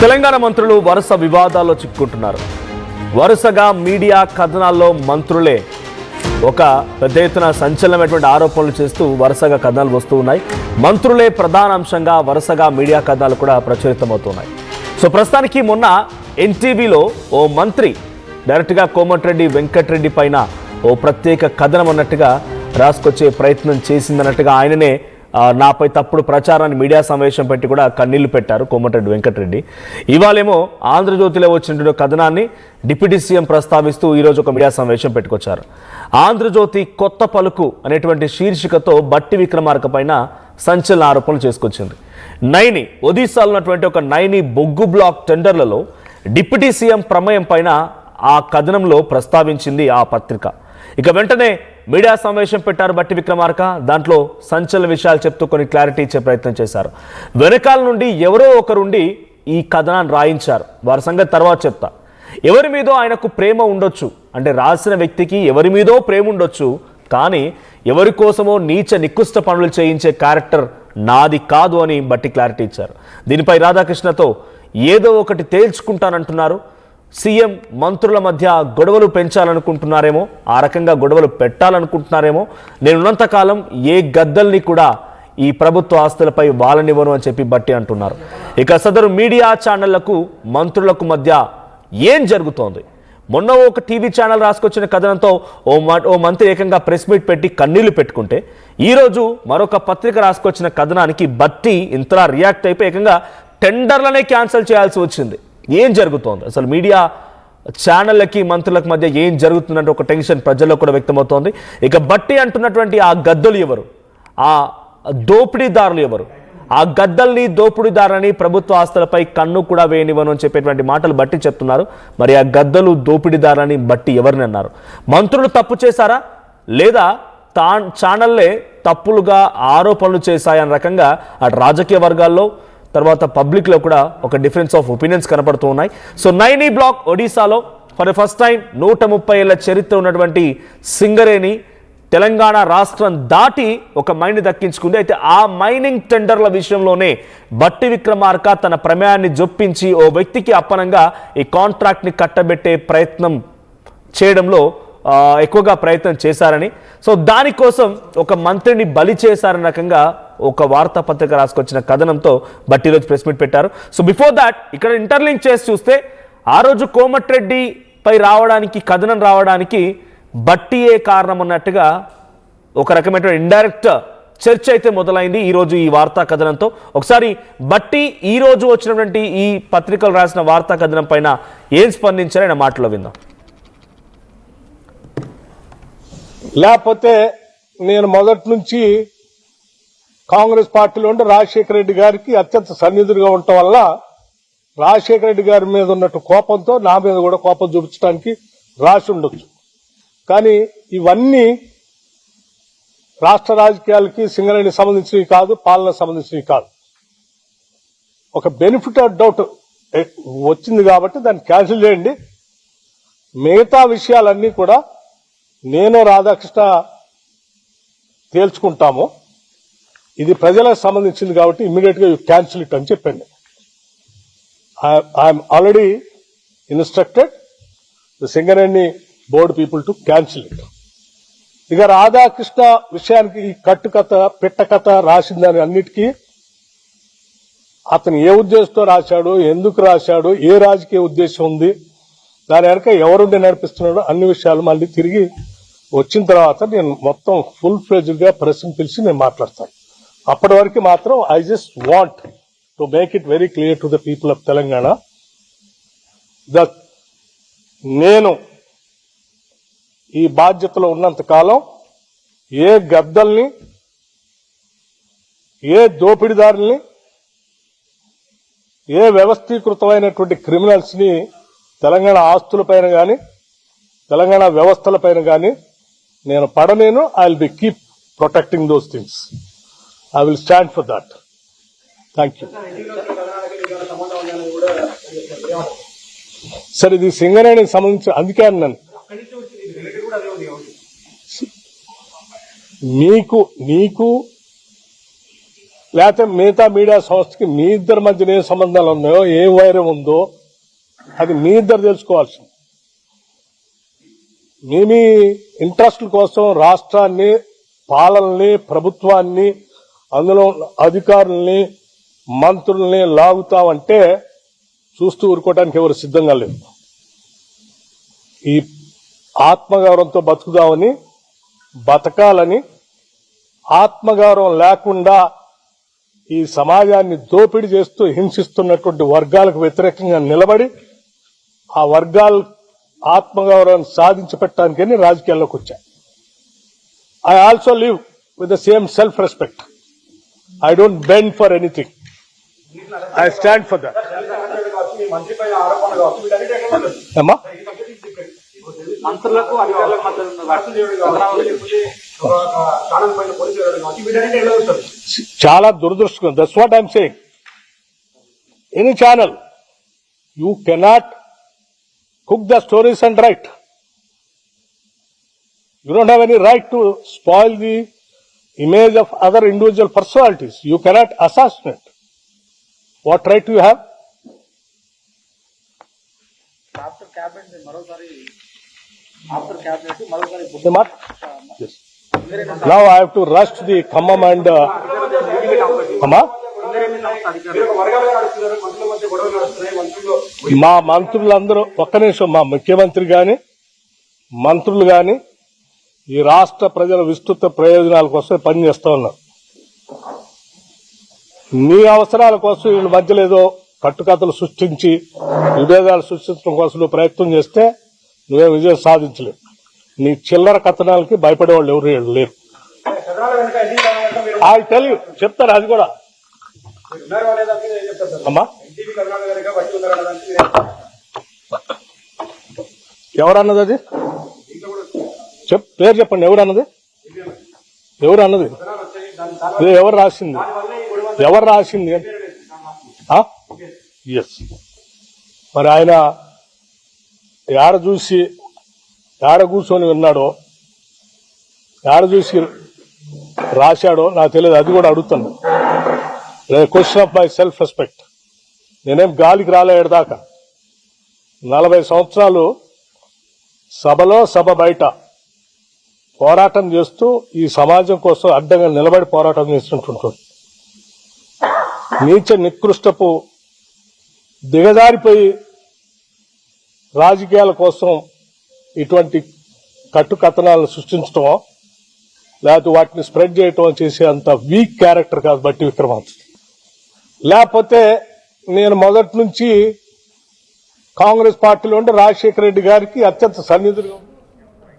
తెలంగాణ మంత్రులు వరుస వివాదాల్లో చిక్కుకుంటున్నారు. వరుసగా మీడియా కథనాల్లో మంత్రులే ఒక పెద్ద ఎత్తున సంచలనమైనటువంటి ఆరోపణలు చేస్తూ వరుసగా కథనాలు వస్తూ ఉన్నాయి. మంత్రులే ప్రధాన అంశంగా వరుసగా మీడియా కథనాలు కూడా ప్రచురితమవుతున్నాయి. సో ప్రస్తుతానికి మొన్న ఎన్టీవీలో ఓ మంత్రి డైరెక్ట్గా కోమటిరెడ్డి వెంకటరెడ్డి పైన ఓ ప్రత్యేక కథనం అన్నట్టుగా రాసుకొచ్చే ప్రయత్నం చేసిందన్నట్టుగా ఆయననే నాపై తప్పుడు ప్రచారాన్ని మీడియా సమావేశం పెట్టి కూడా కన్నీళ్లు పెట్టారు కోమటిరెడ్డి వెంకటరెడ్డి. ఇవాళేమో ఆంధ్రజ్యోతిలో వచ్చినటువంటి కథనాన్ని డిప్యూటీ సీఎం ప్రస్తావిస్తూ ఈరోజు ఒక మీడియా సమావేశం పెట్టుకొచ్చారు. ఆంధ్రజ్యోతి కొత్త పలుకు అనేటువంటి శీర్షికతో బట్టి విక్రమార్క పైన సంచలన ఆరోపణలు చేసుకొచ్చింది. నైని ఒడిశాలో ఉన్నటువంటి ఒక నైని బొగ్గు బ్లాక్ టెండర్లలో డిప్యూటీ సీఎం ప్రమేయం పైన ఆ కథనంలో ప్రస్తావించింది ఆ పత్రిక. ఇక వెంటనే మీడియా సమావేశం పెట్టారు బట్టి విక్రమార్క. దాంట్లో సంచలన విషయాలు చెప్తూ కొన్ని క్లారిటీ ఇచ్చే ప్రయత్నం చేశారు. వెనకాల నుండి ఎవరో ఒకరుండి ఈ కథనాన్ని రాయించారు. వారి సంగతి తర్వాత చెప్తా. ఎవరి మీదో ఆయనకు ప్రేమ ఉండొచ్చు, అంటే రాసిన వ్యక్తికి ఎవరి మీదో ప్రేమ ఉండొచ్చు, కానీ ఎవరి కోసమో నీచ నికృష్ట పనులు చేయించే క్యారెక్టర్ నాది కాదు అని బట్టి క్లారిటీ ఇచ్చారు. దీనిపై రాధాకృష్ణతో ఏదో ఒకటి తేల్చుకుంటానంటున్నారు. సీఎం మంత్రుల మధ్య గొడవలు పెంచాలనుకుంటున్నారేమో, ఆ రకంగా గొడవలు పెట్టాలనుకుంటున్నారేమో. నేనున్నంతకాలం ఏ గద్దల్ని కూడా ఈ ప్రభుత్వ ఆస్తులపై వాళ్ళనివ్వను అని చెప్పి బట్టి అంటున్నారు. ఇక సదరు మీడియా ఛానళ్లకు మంత్రులకు మధ్య ఏం జరుగుతోంది? మొన్న ఒక టీవీ ఛానల్ రాసుకొచ్చిన కథనంతో ఓ మంత్రి ఏకంగా ప్రెస్ మీట్ పెట్టి కన్నీళ్లు పెట్టుకుంటే, ఈరోజు మరొక పత్రిక రాసుకొచ్చిన కథనానికి బట్టి ఇంతలా రియాక్ట్ అయిపోయి ఏకంగా టెండర్లనే క్యాన్సిల్ చేయాల్సి వచ్చింది. ఏం జరుగుతోంది అసలు? మీడియా ఛానళ్ళకి మంత్రులకు మధ్య ఏం జరుగుతుందంటే ఒక టెన్షన్ ప్రజల్లో కూడా వ్యక్తమవుతోంది. ఇక బట్టి అంటున్నటువంటి ఆ గద్దలు ఎవరు, ఆ దోపిడీదారులు ఎవరు, ఆ గద్దల్ని దోపిడీదారులని ప్రభుత్వ ఆస్తులపై కన్ను కూడా వేయనివ్వను అని చెప్పేటువంటి మాటలు బట్టి చెప్తున్నారు. మరి ఆ గద్దలు దోపిడీదారులని బట్టి ఎవరిని అన్నారు? మంత్రులు తప్పు చేశారా, లేదా ఛానల్లే తప్పులుగా ఆరోపణలు చేశాయన్న రకంగా అటు రాజకీయ వర్గాల్లో తర్వాత పబ్లిక్లో కూడా ఒక డిఫరెన్స్ ఆఫ్ ఒపీనియన్స్ కనపడుతూ ఉన్నాయి. సో నైని బ్లాక్ ఒడిశాలో ఫర్ ద ఫస్ట్ టైం 130 ఏళ్ల చరిత్ర ఉన్నటువంటి సింగరేణి తెలంగాణ రాష్ట్రం దాటి ఒక మైన్ దక్కించుకుంది. అయితే ఆ మైనింగ్ టెండర్ల విషయంలోనే బట్టి విక్రమార్క తన ప్రమేయాన్ని జొప్పించి ఓ వ్యక్తికి అప్పనంగా ఈ కాంట్రాక్ట్ని కట్టబెట్టే ప్రయత్నం చేయడంలో ఎక్కువగా ప్రయత్నం చేశారని, సో దానికోసం ఒక మంత్రిని బలి చేశారన్న రకంగా ఒక వార్తాపత్రిక రాసుకొచ్చిన కథనంతో బట్టి రోజు ప్రెస్ మీట్ పెట్టారు. సో బిఫోర్ దాట్ ఇక్కడ ఇంటర్లింక్ చేసి చూస్తే ఆ రోజు కోమటిరెడ్డి పై కథనం రావడానికి బట్టియే కారణం అన్నట్టుగా ఒక రకమైన ఇండైరెక్ట్ చర్చ అయితే మొదలైంది ఈరోజు ఈ వార్తా కథనంతో. ఒకసారి బట్టి ఈ రోజు వచ్చినటువంటి ఈ పత్రికలు రాసిన వార్తా కథనం పైన ఏం స్పందించారో ఆయన మాటలో విందాం. లేకపోతే నేను మొదటి నుంచి కాంగ్రెస్ పార్టీలో ఉండి రాజశేఖర రెడ్డి గారికి అత్యంత సన్నిధులుగా ఉండటం వల్ల రాజశేఖర రెడ్డి గారి మీద ఉన్నట్టు కోపంతో నా మీద కూడా కోపం చూపించడానికి రాసి ఉండొచ్చు. కానీ ఇవన్నీ రాష్ట్ర రాజకీయాలకి సింగరేణికి సంబంధించినవి కాదు, పాలనకు సంబంధించినవి కాదు. ఒక బెనిఫిట్ ఆఫ్ డౌట్ వచ్చింది కాబట్టి దాన్ని క్యాన్సిల్ చేయండి. మిగతా విషయాలన్నీ కూడా నేను రాధాకృష్ణ తేల్చుకుంటాము. ఇది ప్రజలకు సంబంధించింది కాబట్టి ఇమ్మీడియట్ గా క్యాన్సిల్ ఇట్ అని చెప్పండి. I'm already instructed the Singareni board people to cancel it. ఇక రాధాకృష్ణ విషయానికి ఈ కట్టుకథ పెట్టకథ రాసిందని అన్నిటికీ అతను ఏ ఉద్దేశంతో రాశాడు, ఎందుకు రాశాడు, ఏ రాజకీయ ఉద్దేశం ఉంది, దాని వెనక ఎవరుండి నడిపిస్తున్నాడో అన్ని విషయాలు మళ్ళీ తిరిగి వచ్చిన తర్వాత నేను మొత్తం ఫుల్ ఫ్లెడ్జ్డ్ గా ప్రెస్ పిలిచి నేను మాట్లాడతాను. అప్పటి వరకు మాత్రం I just want to make it very clear to the people of Telangana that నేను ఈ బాధ్యతలో ఉన్నంత కాలం ఏ గద్దల్ని, ఏ దోపిడీదారుల్ని, ఏ వ్యవస్థీకృతమైనటువంటి క్రిమినల్స్ ని తెలంగాణ ఆస్తులపైన కానీ తెలంగాణ వ్యవస్థలపైన కానీ నేను పడనేను. I will be keep protecting those things. I will stand for that. Thank you. సరే, ఇది సింగరేణికి సంబంధించి అందుకే అన్నాను నీకు లేకపోతే మిగతా మీడియా సంస్థకి మీ ఇద్దరి మధ్యన ఏ సంబంధాలు ఉన్నాయో ఏ వైరం ఉందో అది మీ ఇద్దరు తెలుసుకోవాల్సింది. మీ ఇంట్రెస్ట్ల కోసం రాష్ట్రాన్ని, పాలనని, ప్రభుత్వాన్ని, అందులో అధికారుల్ని, మంత్రుల్ని లాగుతామంటే చూస్తూ ఊరుకోవడానికి ఎవరు సిద్ధంగా లేరు. ఈ ఆత్మగౌరవంతో బతుకుదామని, బతకాలని, ఆత్మగౌరవం లేకుండా ఈ సమాజాన్ని దోపిడీ చేస్తూ హింసిస్తున్నటువంటి వర్గాలకు వ్యతిరేకంగా నిలబడి ఆ వర్గాల ఆత్మగౌరవాన్ని సాధించి పెట్టడానికని రాజకీయాల్లోకి వచ్చాయి. I also live with the same self respect. I don't bend for anything. I stand for that. ఏమ్మా మంత్రులకు అధికారులకు చాలా దురదృష్టం. That's what I'm saying. Any channel you cannot cook the stories and write. You don't have any right to spoil the image of other individual personalities. You cannot assassinate. What right do you have? After cabinet, Yes. Now I have to rush to the Khammam and Amma. మా మంత్రులందరూ ఒక్క నిమిషం, మా ముఖ్యమంత్రి గాని మంత్రులు గాని ఈ రాష్ట్ర ప్రజల విస్తృత ప్రయోజనాల కోసం పనిచేస్తా ఉన్నారు. నీ అవసరాల కోసం వీళ్ళ మధ్యలో ఏదో కట్టుకథలు సృష్టించి విభేదాలు సృష్టించడం కోసం నువ్వు ప్రయత్నం చేస్తే నువ్వే విజయం సాధించలేవు. నీ చిల్లర కథనాలకి భయపడేవాళ్ళు ఎవరు లేరు. ఐ టెల్ యూ, చెప్తారు అది కూడా. అమ్మా ఎవరన్నది అది? పేరు చెప్పండి. ఎవరన్నది? ఎవరు రాసింది? ఎస్. మరి ఆయన ఏడ కూర్చొని విన్నాడో, ఏడ చూసి రాశాడో నాకు తెలియదు. అది కూడా అడుగుతాను. Question of my self respect. నేనేం గాలికి రాలేదాకా 40 సంవత్సరాలు సభలో సభ బయట పోరాటం చేస్తూ ఈ సమాజం కోసం అడ్డంగా నిలబడి పోరాటం చేస్తుంటుంటాడు. నీచ నికృష్టపు దిగజారిపోయి రాజకీయాల కోసం ఇటువంటి కట్టుకథనాలను సృష్టించటమో లేకపోతే వాటిని స్ప్రెడ్ చేయటం చేసే అంత వీక్ క్యారెక్టర్ కాదు బట్టి విక్రమార్క. లేకపోతే నేను మొదటి నుంచి కాంగ్రెస్ పార్టీలో ఉండి రాజశేఖర రెడ్డి గారికి అత్యంత సన్నిహితుడిగా